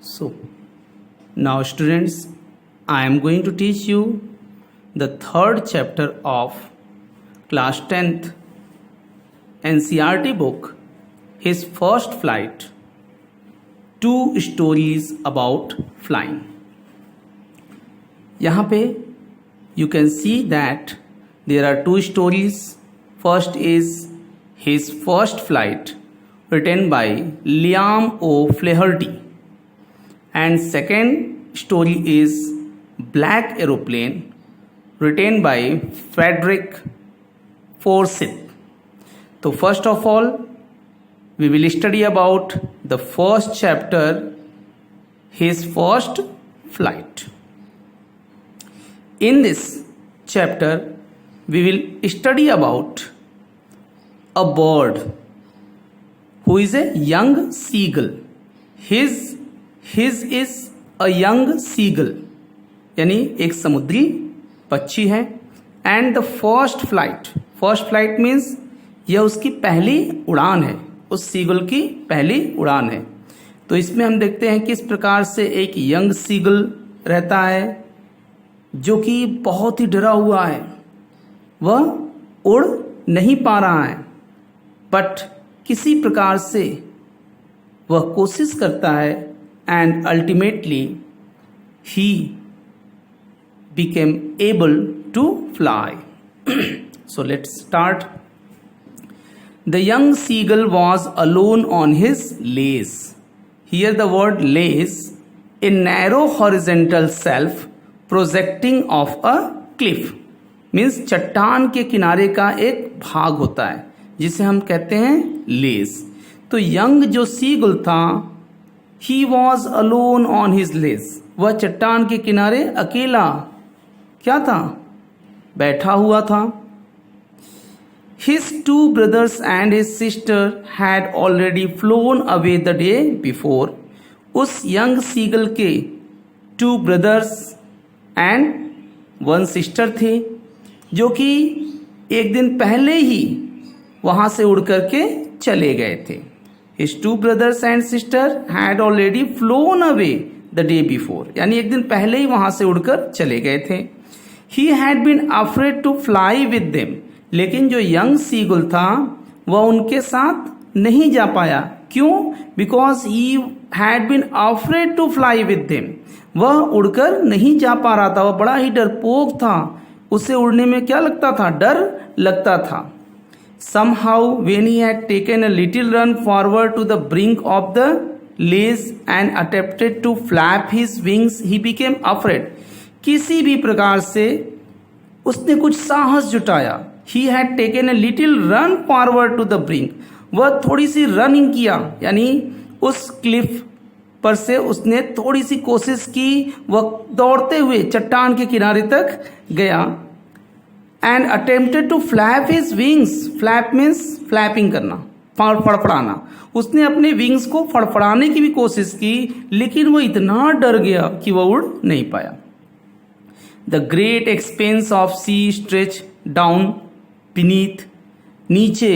So, now students, I am going to teach you the third chapter of class 10th NCERT book, His First Flight, 2 stories about flying. यहाँ पे you can see that there are 2 stories. First is His First Flight, written by Liam O. Flaherty, and second story is Black Aeroplane, written by Frederick Forsyth. So first of all, we will study about the first chapter, His First Flight. In this chapter, we will study about a bird who is a young seagull. His is a young seagull, यानी एक समुद्री पक्षी है. And the first flight means यह उसकी पहली उड़ान है, उस सीगल की पहली उड़ान है. तो इसमें हम देखते हैं किस प्रकार से एक यंग सीगल रहता है जो कि बहुत ही डरा हुआ है. वह उड़ नहीं पा रहा है, बट किसी प्रकार से वह कोशिश करता है and ultimately he became able to fly. So let's start. The young seagull was alone on his lace. Here the word lace, a narrow horizontal shelf projecting off a cliff, means चट्टान के किनारे का एक भाग होता है जिसे हम कहते हैं लेस. तो यंग जो सीगल था, he was alone on his lace, वह चट्टान के किनारे अकेला क्या था, बैठा हुआ था. His 2 brothers and his sister had already flown away the day before. उस यंग सीगल के 2 brothers and 1 sister थे जो कि एक दिन पहले ही वहां से उड़ करके चले गए थे. His 2 brothers and sister had already flown away the day before, यानी एक दिन पहले ही वहां से उड़कर चले गए थे. He had been afraid to fly with them, लेकिन जो यंग सीगल था वह उनके साथ नहीं जा पाया. क्यों? Because he had been afraid to fly with them. वह उड़कर नहीं जा पा रहा था, वह बड़ा ही डरपोक था. उसे उड़ने में क्या लगता था, डर लगता था. Somehow when he had taken a little run forward to the brink of the lace and attempted to flap his wings, he became afraid. किसी भी प्रकार से उसने कुछ साहस जुटाया. He had taken a little run forward to the brink. वह थोड़ी सी running किया, यानी उस क्लिफ पर से उसने थोड़ी सी कोशिश की. वह दौड़ते हुए चट्टान के किनारे तक गया. And attempted to flap his wings. Flap means flapping करना, फड़फड़ाना. उसने अपने विंग्स को फड़फड़ाने की भी कोशिश की, लेकिन वो इतना डर गया कि वह उड़ नहीं पाया. The great expanse of sea stretched down beneath. नीचे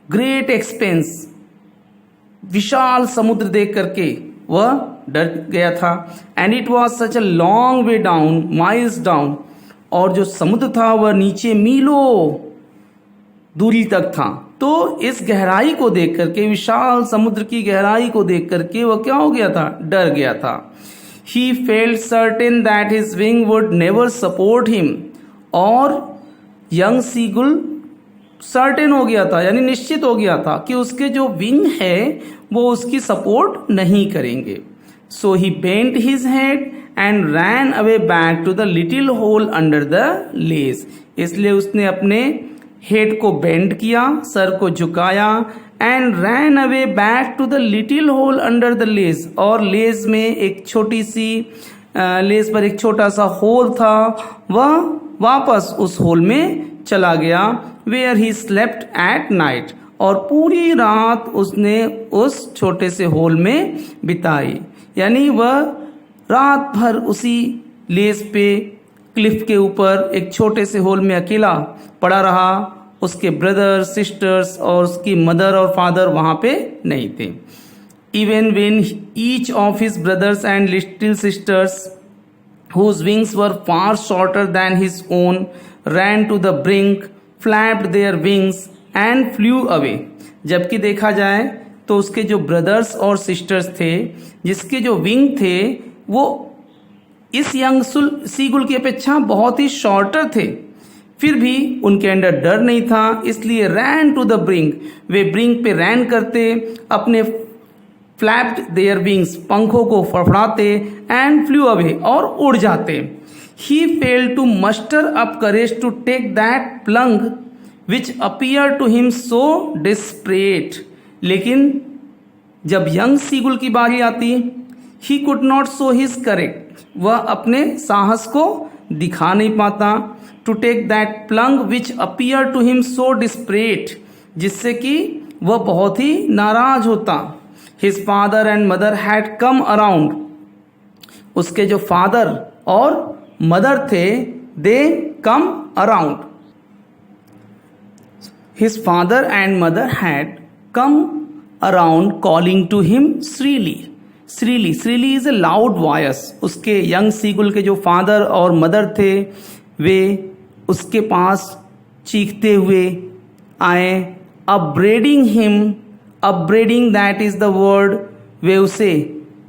great expanse, विशाल समुद्र देख करके वह डर गया था. And it was such a long way down, miles down. और जो समुद्र था वह नीचे मीलों दूरी तक था. तो इस गहराई को देख करके, विशाल समुद्र की गहराई को देख करके वह क्या हो गया था, डर गया था. He felt certain that his wing would never support him. और यंग सीगल सर्टेन हो गया था, यानी निश्चित हो गया था कि उसके जो विंग है वो उसकी सपोर्ट नहीं करेंगे. So he bent his head and ran away back to the little hole under the lace. इसलिए उसने अपने हेड को बेंड किया, सर को झुकाया, and ran away back to the little hole under the ledge. और लेस में एक छोटी सी लेस पर एक छोटा सा होल था, वह वापस उस होल में चला गया. Where he slept at night. और पूरी रात उसने उस छोटे से होल में बिताई, यानी वह रात भर उसी लेस पे क्लिफ के ऊपर एक छोटे से होल में अकेला पड़ा रहा. उसके ब्रदर, सिस्टर्स और उसकी मदर और फादर वहां पे नहीं थे. even when each of his brothers and little sisters, whose wings were far shorter than his own, ran to the brink, flapped their wings and flew away. जबकि देखा जाए तो उसके जो ब्रदर्स और सिस्टर्स थे, जिसके जो विंग थे वो इस यंग सीगुल की अपेक्षा बहुत ही शॉर्टर थे, फिर भी उनके अंदर डर नहीं था, इसलिए रैन टू द ब्रिंक, वे ब्रिंक पे रैन करते, अपने फ्लैप्ड देयर विंग्स, पंखों को फड़फड़ाते, एंड फ्लू अवे, और उड़ जाते. He failed to muster up courage to take that plunge which appear to him so desperate. लेकिन जब यंग सीगुल की बारी आती, he could not show his correct, वह अपने साहस को दिखा नहीं पाता. To take that plunge which appear to him so desperate, जिससे कि वह बहुत ही नाराज होता. His father and mother had come around, उसके जो फादर और मदर थे, दे come around. His father and mother had come around calling to him shrilly. Shrilly, shrilly is a loud voice. उसके यंग सीगुल के जो फादर और mother थे, वे उसके पास चीखते हुए आए. Upbraiding him, upbraiding that is the word, वे उसे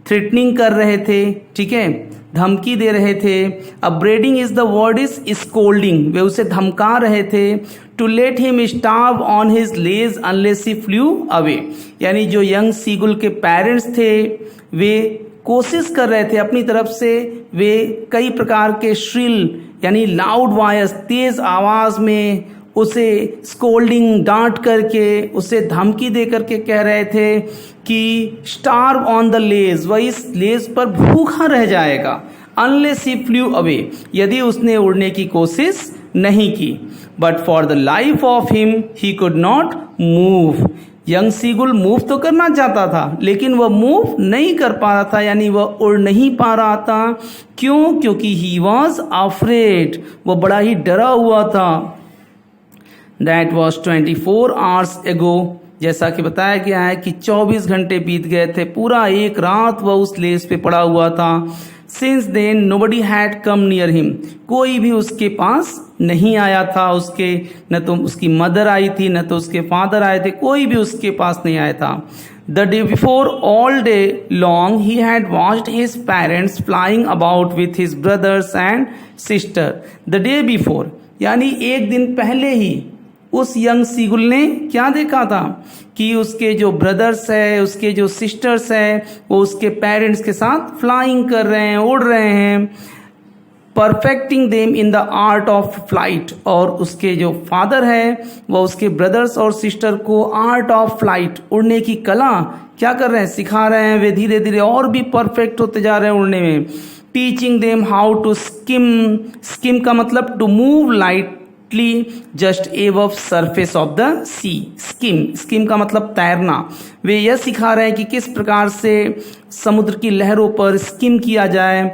थ्रेटनिंग कर रहे थे, ठीक है, धमकी दे रहे थे. Upbraiding is the word is scolding, वे उसे धमका रहे थे. To let him starve on his ledge unless he flew away, यानी जो यंग सीगुल के पेरेंट्स थे, वे कोशिश कर रहे थे अपनी तरफ से, वे कई प्रकार के श्रिल यानी लाउड वॉयस, तेज आवाज में उसे स्कोल्डिंग, डांट करके, उसे धमकी दे करके कह रहे थे कि स्टार्व ऑन द लेज, वह इस लेज पर भूखा रह जाएगा. अनलेस ही फ्लू अवे, यदि उसने उड़ने की कोशिश नहीं की. But for the life of him he could not move. Young seagull move तो करना चाहता था, लेकिन वह मूव नहीं कर पा रहा था, यानी वह उड़ नहीं पा रहा था. क्यों? क्योंकि ही वॉज अफ्रेड, वह बड़ा ही डरा हुआ था. दैट वॉज 24 आवर्स एगो, जैसा कि बताया गया है कि 24 घंटे बीत गए थे, पूरा एक रात वह उस लेस पे पड़ा हुआ था. Since then nobody had come near him, कोई भी उसके पास नहीं आया था. उसके न तो उसकी मदर आई थी, न तो उसके फादर आए थे, कोई भी उसके पास नहीं आया था. The day before all day long he had watched his parents flying about with his brothers and sister. The day before यानी एक दिन पहले ही उस यंग सीगुल ने क्या देखा था कि उसके जो ब्रदर्स है, उसके जो सिस्टर्स है, वो उसके पेरेंट्स के साथ फ्लाइंग कर रहे हैं, उड़ रहे हैं. Perfecting them in the art of flight, और उसके जो फादर है वो उसके ब्रदर्स और सिस्टर को आर्ट ऑफ फ्लाइट, उड़ने की कला क्या कर रहे हैं, सिखा रहे हैं. वे धीरे धीरे और भी परफेक्ट होते जा रहे हैं उड़ने में. Teaching them how to skim, skim का मतलब to move light just above surface of the sea. Skim, skim का मतलब तैरना. वे यह सिखा रहे हैं कि किस प्रकार से समुद्र की लहरों पर स्किम किया जाए.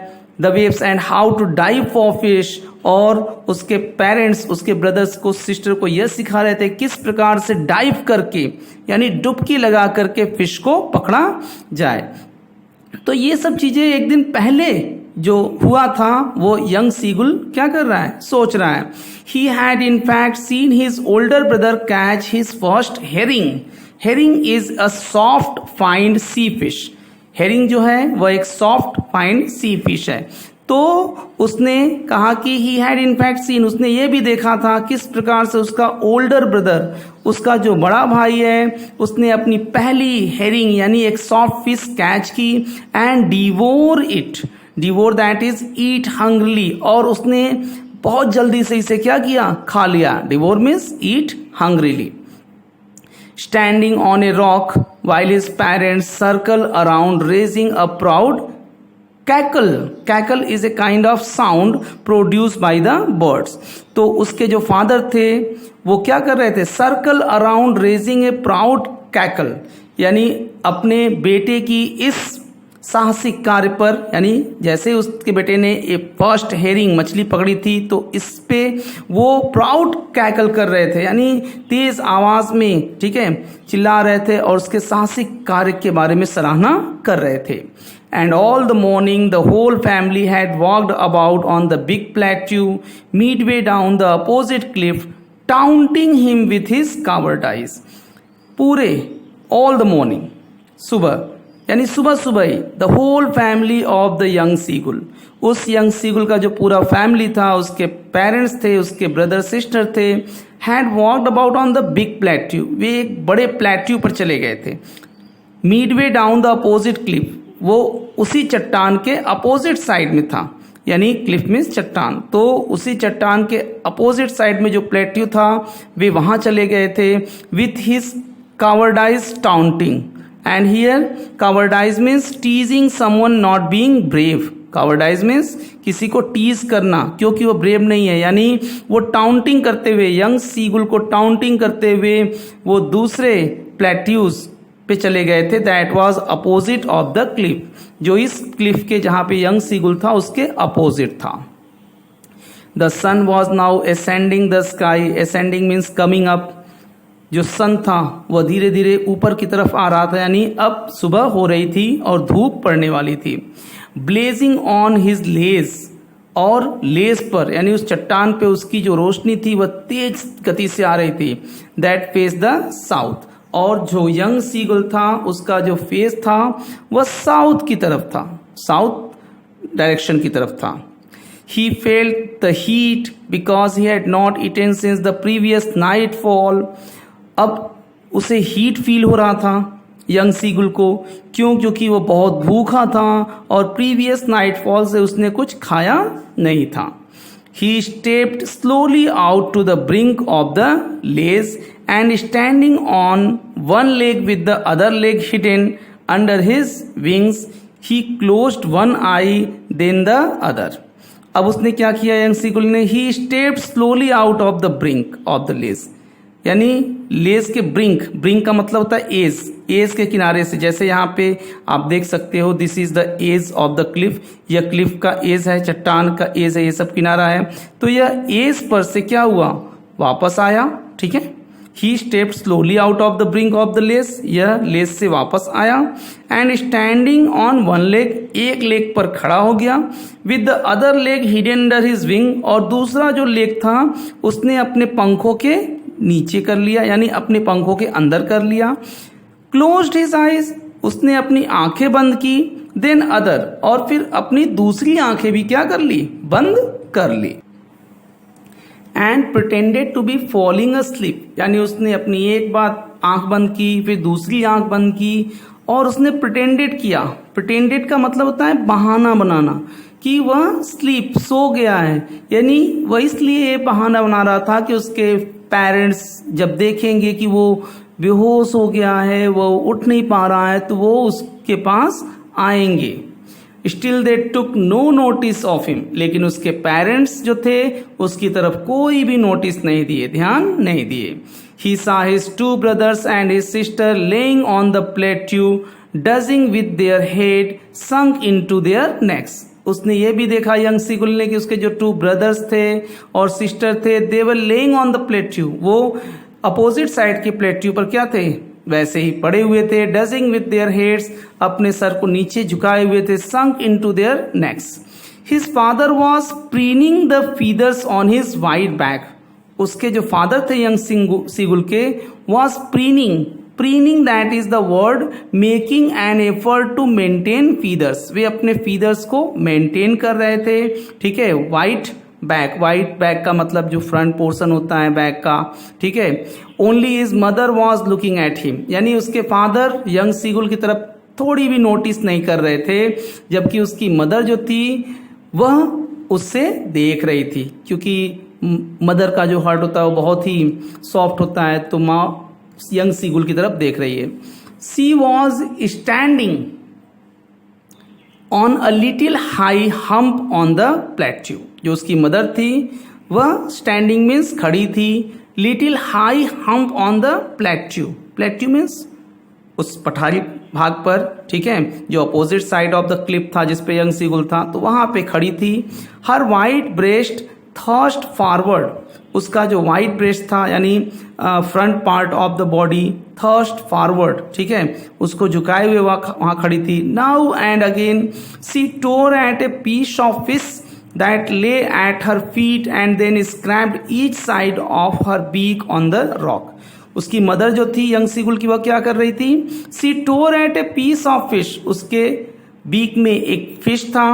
The waves and how to dive for fish, और उसके पेरेंट्स, उसके ब्रदर्स को, सिस्टर को यह सिखा रहे थे किस प्रकार से डाइव करके यानी डुबकी लगा करके फिश को पकड़ा जाए. तो ये सब चीजें एक दिन पहले जो हुआ था वो यंग सीगुल क्या कर रहा है, सोच रहा है. He had in fact seen his older brother catch his first herring. Herring is a soft find sea fish. Herring जो है वह एक सॉफ्ट फाइंड सी फिश है. तो उसने कहा कि he had in fact seen, उसने ये भी देखा था किस प्रकार से उसका ओल्डर ब्रदर, उसका जो बड़ा भाई है, उसने अपनी पहली हेरिंग यानी एक सॉफ्ट फिश कैच की. And devour it, devour that is eat hungrily, और उसने बहुत जल्दी से इसे क्या किया, खा लिया. Devour means eat hungrily. Standing on a rock while his parents circle around raising a proud cackle. Cackle is a kind of sound produced by the birds. तो उसके जो फादर थे वो क्या कर रहे थे, सर्कल अराउंड रेजिंग ए proud cackle, यानी अपने बेटे की इस साहसिक कार्य पर, यानी जैसे उसके बेटे ने एक फर्स्ट हेरिंग मछली पकड़ी थी तो इस पे वो प्राउड कैकल कर रहे थे, यानी तेज आवाज में, ठीक है, चिल्ला रहे थे और उसके साहसिक कार्य के बारे में सराहना कर रहे थे. And all the morning the whole family had walked about on the big plateau midway down the opposite cliff, taunting him with his cowardice. पूरे all the morning, सुबह यानी सुबह सुबह ही, the whole family of the young seagull, उस young seagull का जो पूरा फैमिली था, उसके पेरेंट्स थे, उसके ब्रदर सिस्टर थे, had walked about on the big plateau, वे एक बड़े प्लेट्यू पर चले गए थे. Midway down the opposite cliff, वो उसी चट्टान के अपोजिट साइड में था, यानी क्लिफ मीन्स चट्टान, तो उसी चट्टान के अपोजिट साइड में जो प्लेट्यू था वे वहां चले गए थे. With his cowardice taunting, and here cowardice means teasing someone not being brave. cowardice means किसी को टीज करना क्योंकि वो ब्रेव नहीं है, यानी वो टाउंटिंग करते हुए, यंग सीगुल को टाउंटिंग करते हुए वो दूसरे प्लेट्यूज पे चले गए थे. That was opposite of the Cliff, जो इस क्लिफ के जहां पे यंग सीगुल था उसके अपोजिट था. The sun was now ascending the sky. Ascending means coming up. जो सन था वह धीरे धीरे ऊपर की तरफ आ रहा था, यानी अब सुबह हो रही थी और धूप पड़ने वाली थी. ब्लेजिंग ऑन हिज लेस, और लेस पर यानी उस चट्टान पे उसकी जो रोशनी थी वह तेज गति से आ रही थी. दैट फेस द साउथ, और जो यंग सीगल था उसका जो फेस था वह साउथ की तरफ था, साउथ डायरेक्शन की तरफ था. He felt the heat because he had not eaten since the previous nightfall. अब उसे हीट फील हो रहा था यंग सीगुल को, क्यों? क्योंकि वो बहुत भूखा था और प्रीवियस नाइटफॉल से उसने कुछ खाया नहीं था. He stepped slowly out to the brink of the lace and standing on one leg with the other leg hidden under his wings, he closed one eye then the other. अब उसने क्या किया यंग सीगुल ने? He stepped slowly out of the brink of the lace, यानी less के brink, brink का मतलब होता है एज, एज के किनारे से. जैसे यहाँ पे आप देख सकते हो, this is the edge of the cliff, यह क्लिफ का एज है, चट्टान का एज है, ये सब किनारा है. तो यह एज पर से क्या हुआ? वापस आया. ठीक है, he stepped slowly out of the brink of the ledge, यह लेस से वापस आया. And standing on one leg, एक लेग पर खड़ा हो गया. With the other leg hidden under his wing, और दूसरा जो लेग था उसने अपने पंखों के नीचे कर लिया, यानी अपने पंखों के अंदर कर लिया. क्लोज्ड हिज आईज, उसने अपनी आंखें बंद की. देन अदर, और फिर अपनी दूसरी आंखें भी क्या कर ली? बंद कर ली. And pretended to be falling asleep, यानी उसने अपनी एक बार आंख बंद की, फिर दूसरी आंख बंद की और उसने प्रिटेंडेड किया. प्रिटेंडेड का मतलब होता है बहाना बनाना, कि वह स्लीप, सो गया है, यानी वह इसलिए ये बहाना बना रहा था कि उसके पेरेंट्स जब देखेंगे कि वो बेहोश हो गया है, वो उठ नहीं पा रहा है, तो वो उसके पास आएंगे. Still they took no notice of him, लेकिन उसके पेरेंट्स जो थे उसकी तरफ कोई भी नोटिस नहीं दिए, ध्यान नहीं दिए. ही saw his two brothers and his sister laying on the plateau, dozing with their head sunk into their necks. उसने ये भी देखा यंग सीगुल ने कि उसके जो टू ब्रदर्स थे और सिस्टर थे, they were lying on the plateau, वो अपोजिट साइड के प्लेट्यू पर क्या थे? वैसे ही पड़े हुए थे. डजिंग विद देयर हेड्स, अपने सर को नीचे झुकाए हुए थे. Sunk into their necks. His father was preening the feathers on his white back, उसके जो फादर थे यंग सीगुल के, was preening. Preening that is the word making an effort to maintain feathers, वे अपने फीदर्स को maintain कर रहे थे. ठीक है, वाइट बैक, वाइट बैक का मतलब जो फ्रंट पोर्शन होता है बैक का. ठीक है, only his mother was looking at him, यानी उसके फादर यंग सीगुल की तरफ थोड़ी भी नोटिस नहीं कर रहे थे, जबकि उसकी मदर जो थी वह उससे देख रही थी, क्योंकि मदर का जो हार्ट होता है वो बहुत ही सॉफ्ट होता है, तो माँ यंग सीगुल की तरफ देख रही है. She was standing on a little high hump on the plateau, जो उसकी मदर थी वह स्टैंडिंग मीन्स खड़ी थी. Little high hump on the plateau, plateau means उस पठारी भाग पर, ठीक है, जो opposite side of the cliff था जिस पे यंग सीगुल था, तो वहां पे खड़ी थी। Her white breast thrust forward, उसका जो वाइट ब्रेस्ट था यानी front part of the body thrust forward, ठीक है, उसको झुकाए हुए वहां खड़ी थी। Now and again she tore at a piece of fish that lay at her feet and then scraped each side of her beak on the rock. उसकी mother जो थी यंग सीगुल की, वह क्या कर रही थी? She tore at a piece of fish, उसके बीक में एक फिश था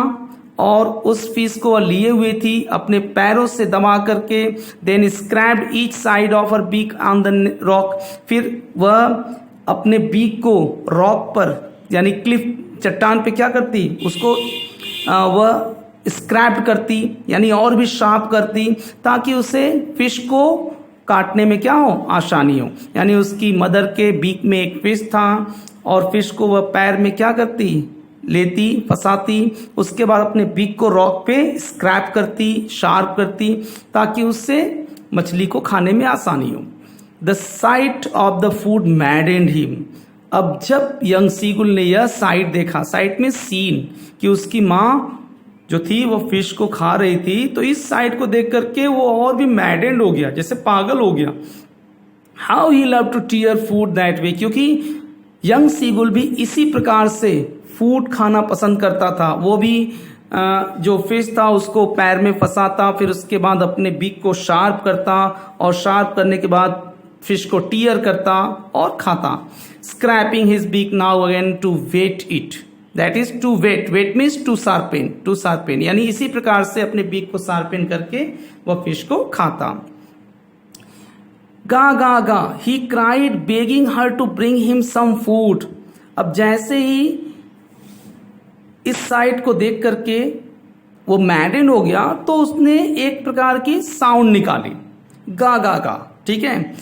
और उस फिश को वह लिए हुए थी अपने पैरों से दबा करके। Then scraped each side of her beak on the rock, फिर वह अपने बीक को रॉक पर यानी क्लिफ चट्टान पे क्या करती? उसको वह स्क्रैप करती यानी और भी शार्प करती, ताकि उसे फिश को काटने में क्या हो? आसानी हो। यानी उसकी मदर के बीक में एक फिश था और फिश को वह पैर में क्या करती? लेती, फंसाती, उसके बाद अपने बीक को रॉक पे स्क्रैप करती, शार्प करती, ताकि उससे मछली को खाने में आसानी हो। The site of the food मैडेंड him, अब जब यंग सीगुल ने यह साइट देखा, साइट में सीन, कि उसकी माँ जो थी वो फिश को खा रही थी, तो इस साइड को देख करके वो और भी मैडेंड हो गया, जैसे पागल हो गया। How he love to tear food that way, क्योंकि यंग सीगुल भी इसी प्रकार से फूड खाना पसंद करता था। वो भी जो फिश था उसको पैर में फंसाता, फिर उसके बाद अपने बीक को शार्प करता और शार्प करने के बाद फिश को टीयर करता और खाता। Scraping his beak now again to whet it, that is to whet, whet means to sharpen, to sharpen, यानी इसी प्रकार से अपने बीक को शार्पेन करके वह फिश को खाता। गा गा गा he cried begging her to bring him some food, अब जैसे ही इस साइट को देख करके वो मैडेन हो गया तो उसने एक प्रकार की साउंड निकाली, गा गा गा, ठीक है।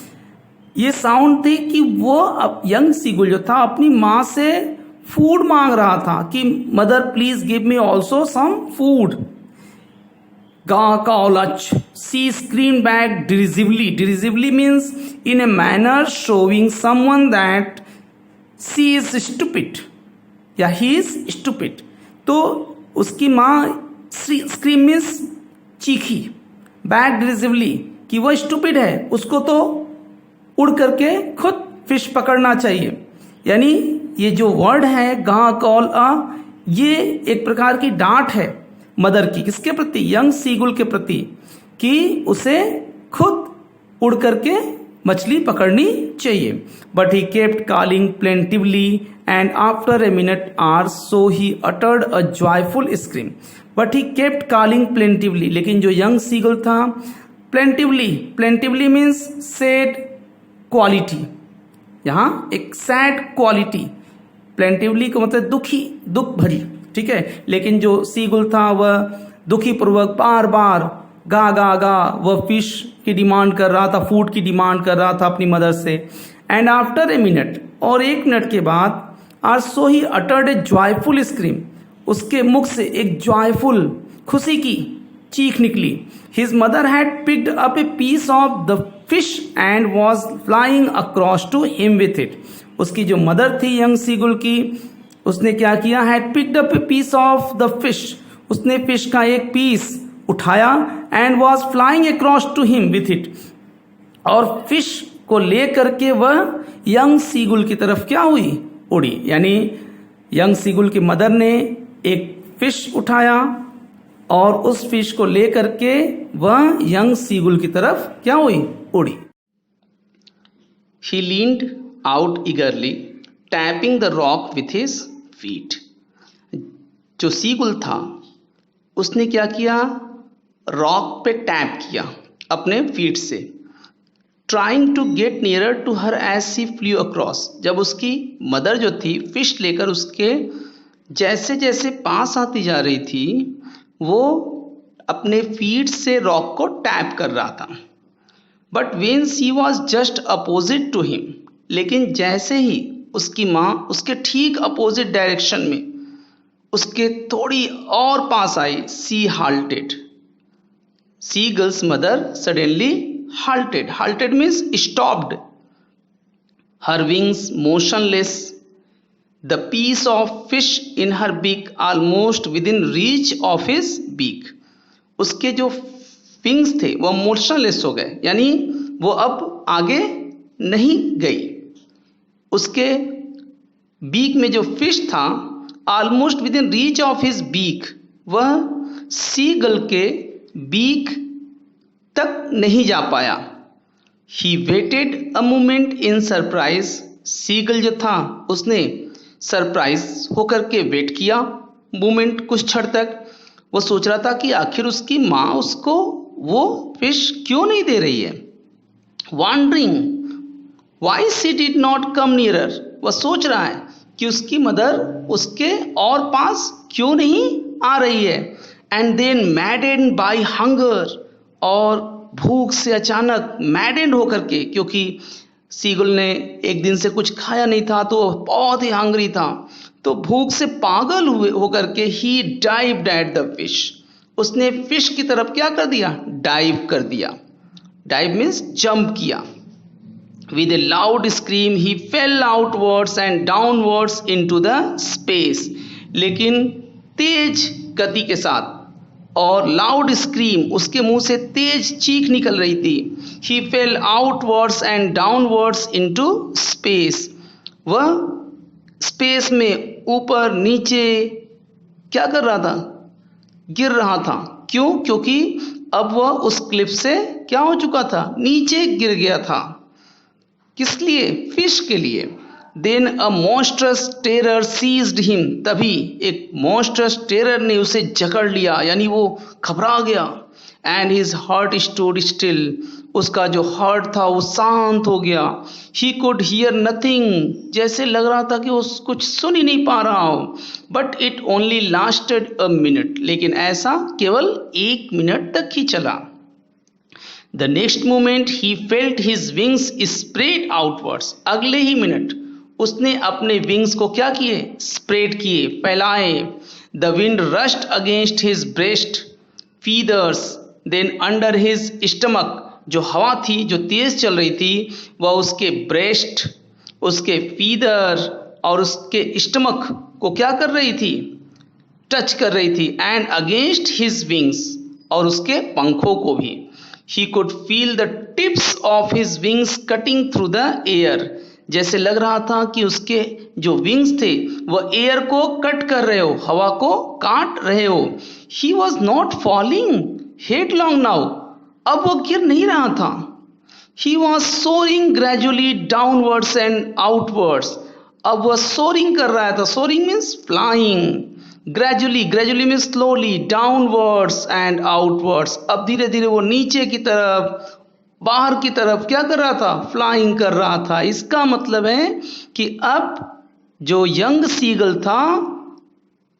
ये साउंड थी कि वो अब यंग सीगुल जो था अपनी माँ से फूड मांग रहा था कि mother please give me also some food. गा कॉलच she scream back derisively, derisively means in a manner showing someone that she is stupid या ही इज स्टूपिड। तो उसकी माँ स्क्रीम मीन्स चीखी, बैक डिरिजिवली कि वो स्टूपिड है, उसको तो उड़ करके खुद फिश पकड़ना चाहिए। यानी ये जो वर्ड है गा कॉल अ, ये एक प्रकार की डांट है मदर की, किसके प्रति? यंग सीगुल के प्रति, कि उसे खुद उड़ करके मछली पकड़नी चाहिए। But he kept calling plaintively and after a minute or so he uttered a joyful scream. But he kept calling plaintively, लेकिन जो यंग सीगुल था plaintively, plaintively means sad quality, यहां एक सैड क्वालिटी, प्लेंटिवली का मतलब दुखी, दुख भरी, ठीक है। लेकिन जो सीगुल था वह दुखी पूर्वक बार बार गा गा गा वह फिश की डिमांड कर रहा था, फूड की डिमांड कर रहा था अपनी मदर से। एंड आफ्टर ए मिनट, और एक मिनट के बाद, or so he uttered a joyful scream, उसके मुख से एक जॉयफुल खुशी की चीख निकली। His mother had picked up a piece of the fish and was flying across to him with it. उसकी जो मदर थी यंग सीगुल की, उसने क्या किया? Had picked up a piece of the fish, उसने फिश का एक पीस उठाया and was flying across to him with it, और फिश को ले करके वह यंग सीगुल की तरफ क्या हुई? उड़ी। यानी यंग सीगुल की मदर ने एक फिश उठाया और उस फिश को ले करके वह यंग सीगुल की तरफ क्या हुई? उड़ी। He leaned out eagerly, tapping the rock with his feet. जो सीगुल था उसने क्या किया? रॉक पे टैप किया अपने फीट से। Trying to get nearer to her as she flew across, जब उसकी मदर जो थी फिश लेकर उसके जैसे जैसे पास आती जा रही थी, वो अपने फीट से रॉक को टैप कर रहा था। But when she was just opposite to him, लेकिन जैसे ही उसकी माँ उसके ठीक अपोजिट डायरेक्शन में उसके थोड़ी और पास आई, सी हाल्टेड, Seagull's mother suddenly halted. Halted means stopped. Her wings motionless the piece of fish in her beak almost within reach of his beak. उसके जो विंग्स थे वो मोशनलेस हो गए, यानी वो अब आगे नहीं गई। उसके बीक में जो फिश था almost within reach of his beak, वह सीगल के बीक तक नहीं जा पाया। He waited a moment in surprise, seagull जो था उसने सरप्राइज होकर के वेट किया मोमेंट, कुछ क्षण तक। वो सोच रहा था कि आखिर उसकी माँ उसको वो फिश क्यों नहीं दे रही है। Wondering why she did not come nearer, वह सोच रहा है कि उसकी मदर उसके और पास क्यों नहीं आ रही है। And then maddened by hunger, और भूख से अचानक मैडेंड होकर के, क्योंकि सीगल ने एक दिन से कुछ खाया नहीं था तो बहुत ही हंग्री था, तो भूख से पागल हुए होकर के ही डाइव्ड एट द फिश, उसने फिश की तरफ क्या कर दिया, डाइव कर दिया। डाइव मीन्स जंप किया। With a loud scream he fell outwards and downwards into the space, लेकिन तेज गति के साथ और लाउड स्क्रीम, उसके मुंह से तेज चीख निकल रही थी। He fell outwards and downwards into space, वह स्पेस में ऊपर नीचे क्या कर रहा था, गिर रहा था। क्यों? क्योंकि अब वह उस क्लिफ से क्या हो चुका था, नीचे गिर गया था। किस लिए? फिश के लिए। देन अ मॉन्स्ट्रस टेरर सीज्ड हिम, तभी एक मॉन्स्ट्रस टेरर ने उसे जकड़ लिया, यानी वो घबरा गया। And his heart stood still, उसका जो हार्ट था वो शांत हो गया। ही कुड हियर नथिंग, जैसे लग रहा था कि वो कुछ सुन ही नहीं पा रहा हो। But it only lasted a minute, लेकिन ऐसा केवल 1 मिनट तक ही चला। The next moment he felt his wings spread outwards, अगले ही मिनट उसने अपने विंग्स को क्या किए, स्प्रेड किए, फैलाए। The wind rushed against his breast feathers, then under his stomach, जो हवा थी जो तेज चल रही थी वह उसके ब्रेस्ट, उसके फीदर और उसके स्टमक को क्या कर रही थी, टच कर रही थी। एंड अगेंस्ट हिज विंग्स, और उसके पंखों को भी। He could feel the tips of his wings cutting through the air, जैसे लग रहा था कि उसके जो विंग्स थे वह एयर को कट कर रहे हो, हवा को काट रहे हो। He was not falling headlong now, अब वो गिर नहीं रहा था। He was soaring gradually downwards and outwards, अब वह soaring कर रहा था। soaring means flying, gradually, gradually means slowly, downwards and outwards, अब धीरे धीरे वो नीचे की तरफ, बाहर की तरफ क्या कर रहा था, फ्लाइंग कर रहा था। इसका मतलब है कि अब जो यंग सीगल था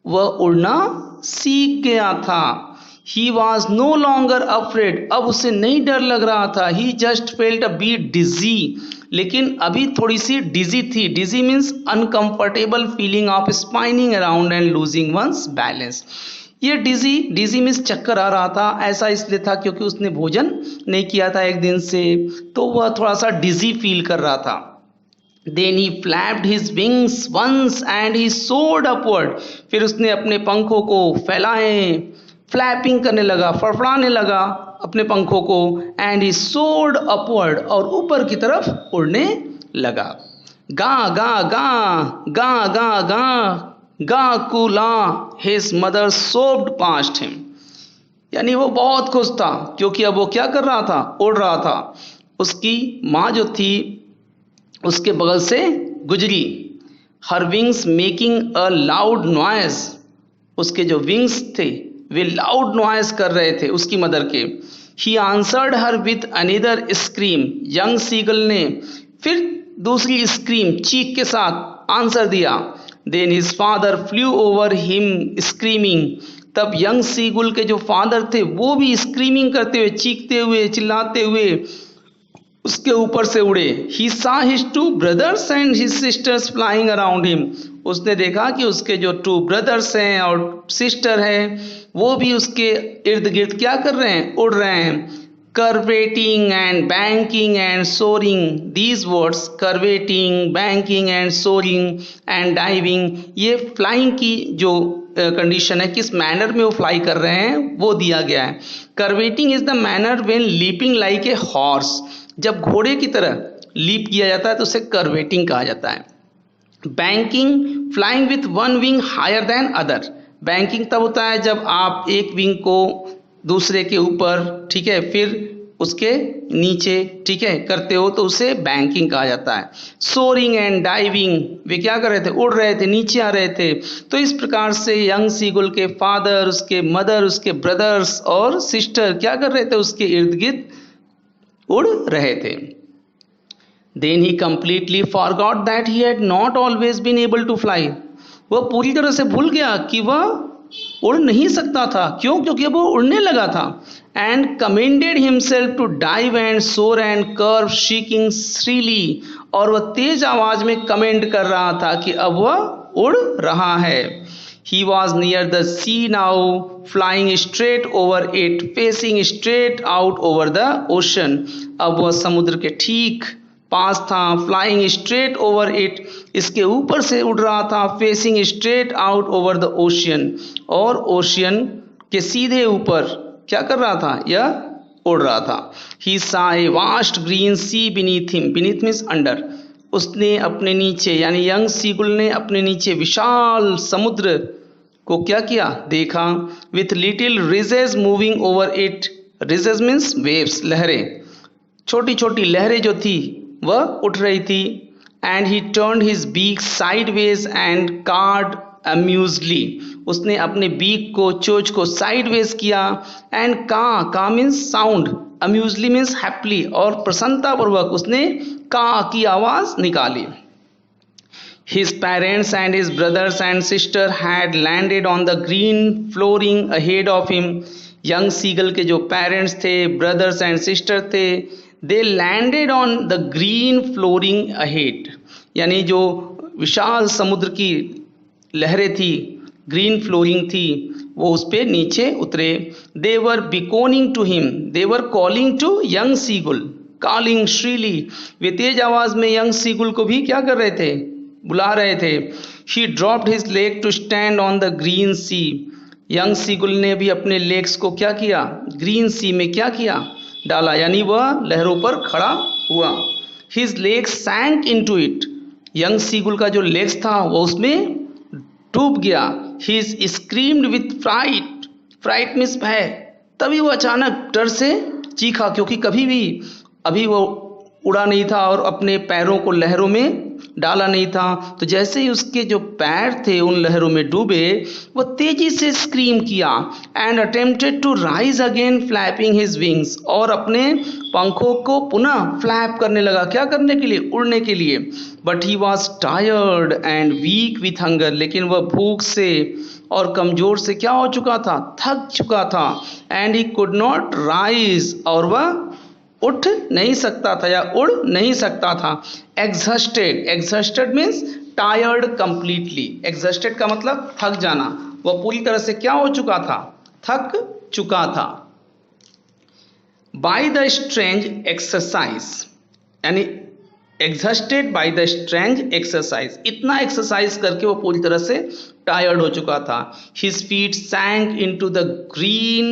वह उड़ना सीख गया था। He was no longer afraid, अब उसे नहीं डर लग रहा था। He just felt a bit dizzy, लेकिन अभी थोड़ी सी डिजी थी। Dizzy means uncomfortable feeling of spinning around and losing one's balance. ये डिजी मीन्स चक्कर आ रहा था। ऐसा इसलिए था क्योंकि उसने भोजन नहीं किया था एक दिन से, तो वह थोड़ा सा डिजी फील कर रहा था। Then he flapped his wings once and he soared upward, फिर उसने अपने पंखों को फैलाए, फ्लैपिंग करने लगा, फड़फड़ाने लगा अपने पंखों को। एंड ही सोर्ड अपवर्ड, और ऊपर की तरफ उड़ने लगा। गा गा गा गा गा गा गा कुला हिज मदर सोब्ड पास्ट हिम, यानी वो बहुत खुश था क्योंकि अब वो क्या कर रहा था, उड़ रहा था। उसकी माँ जो थी उसके बगल से गुजरी। हर wings making a loud noise, उसके जो विंग्स थे वे लाउड नॉइज कर रहे थे उसकी मदर के। He answered her with another scream, young seagull ने फिर दूसरी स्क्रीम, चीख के साथ आंसर दिया। Then his father flew over him screaming, तब यंग सीगल के जो फादर थे वो भी स्क्रीमिंग करते हुए, चीखते हुए, चिल्लाते हुए उसके ऊपर से उड़े। He saw his 2 brothers and his sisters flying around him, उसने देखा कि उसके जो 2 ब्रदर्स हैं और सिस्टर हैं वो भी उसके इर्द गिर्द क्या कर रहे हैं, उड़ रहे हैं। curvating and banking and soaring, these words curvating, banking and soaring and diving, ये flying की जो कंडीशन है, किस मैनर में वो फ्लाई कर रहे हैं वो दिया गया है. curvating is the manner when leaping like a horse, जब घोड़े की तरह लीप किया जाता है तो उसे curvating कहा जाता है. banking, flying with one wing higher than other, banking तब होता है जब आप एक विंग को दूसरे के ऊपर, ठीक है, फिर उसके नीचे, ठीक है, करते हो तो उसे बैंकिंग कहा जाता है. सोरिंग एंड डाइविंग, वे क्या कर रहे थे, उड़ रहे थे, नीचे आ रहे थे. तो इस प्रकार से यंग सीगुल के फादर, उसके मदर, उसके ब्रदर्स और सिस्टर क्या कर रहे थे, उसके इर्द गिर्द उड़ रहे थे. Then he completely forgot that he had not always been able to fly. वह पूरी तरह से भूल गया कि वह उड़ नहीं सकता था. क्यों? क्योंकि वो उड़ने लगा था. And commended himself to dive and soar and curve, shrieking shrilly. और वह तेज आवाज में कमेंड कर रहा था कि अब वह उड़ रहा है. He was near the sea now, flying straight over it, facing straight out over the ocean. अब वह समुद्र के ठीक पास था, फ्लाइंग स्ट्रेट ओवर इट, इसके ऊपर से उड़ रहा था, facing straight out over the ocean, और ओशियन के सीधे ऊपर क्या कर रहा था, यह उड़ रहा था. He saw a vast green sea beneath him, beneath means under, उसने अपने नीचे यानी यंग सीगुल ने अपने नीचे विशाल समुद्र को क्या किया, देखा. With little ridges moving over it, ridges means waves, लहरें, छोटी छोटी लहरें जो थी वह उठ रही थी. And he turned his beak sideways and cawed amusedly, उसने अपने बीक को, चोंच को साइडवेज किया. एंड का मीन्स साउंड, अम्यूजली मीन्स हैप्पीली, और प्रसन्नतापूर्वक उसने का की आवाज निकाली. His parents and his brothers and sister had landed on the green flooring ahead of him. Young seagull के जो पेरेंट्स थे, ब्रदर्स एंड सिस्टर थे, they landed on the green flooring ahead, यानी जो विशाल समुद्र की लहरें थी, ग्रीन फ्लोरिंग थी, वो उस पे नीचे उतरे. They were beckoning to him, they were calling to young seagull, calling shrilly, वे तेज आवाज में यंग सीगुल को भी क्या कर रहे थे, बुला रहे थे. He dropped his leg to stand on the green sea, young seagull ने भी अपने लेग्स को क्या किया, ग्रीन सी में क्या किया, डाला, यानी वह लहरों पर खड़ा हुआ. His legs sank into it, young seagull का जो लेग्स था वो उसमें डूब गया. He screamed with fright, fright means भय, तभी वो अचानक डर से चीखा, क्योंकि कभी भी अभी वो उड़ा नहीं था और अपने पैरों को लहरों में डाला नहीं था. तो जैसे ही उसके जो पैर थे उन लहरों में डूबे, वो तेजी से स्क्रीम किया. And attempted to rise again flapping his wings, और अपने पंखों को पुनः फ्लैप करने लगा, क्या करने के लिए, उड़ने के लिए. But he was tired and weak with hunger, लेकिन वह भूख से और कमजोर से क्या हो चुका था, थक चुका था. And he could not rise, और वह उठ नहीं सकता था या उड़ नहीं सकता था. Exhausted, exhausted means tired completely, exhausted का मतलब थक जाना, वह पूरी तरह से क्या हो चुका था, थक चुका था. बाय द स्ट्रेंज एक्सरसाइज, यानी exhausted by the strange exercise, इतना एक्सरसाइज करके वो पूरी तरह से टायर्ड हो चुका था. His feet sank into the green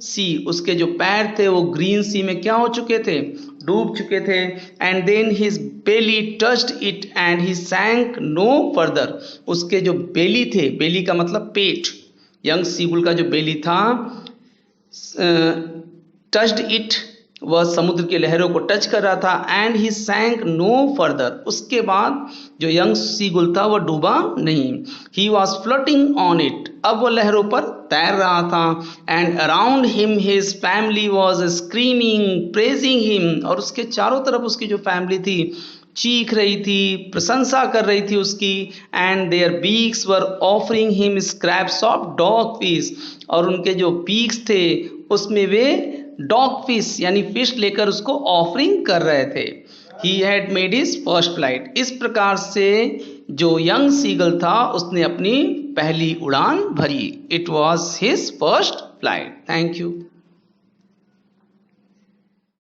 sea, उसके जो पैर थे वो ग्रीन सी में क्या हो चुके थे, डूब चुके थे. And then his belly touched it and he sank no further, उसके जो बेली थे, बेली का मतलब पेट, यंग सीगुल का जो बेली था, टच्ड इट, वह समुद्र की लहरों को टच कर रहा था. And he sank no further, उसके बाद जो यंग सीगुल था वह डूबा नहीं. He was floating on it, अब वह लहरों पर तैर रहा था. And around him his family was screaming praising him, और उसके चारों तरफ उसकी जो फैमिली थी चीख रही थी, प्रशंसा कर रही थी उसकी. And their beaks were offering him scraps of dogfish, और उनके जो बीक्स थे उसमें वे डॉग फिश यानी फिश लेकर उसको ऑफरिंग कर रहे थे. He had made his first flight, इस प्रकार से जो यंग सीगल था उसने अपनी पहली उड़ान भरी. It was his first flight. Thank you.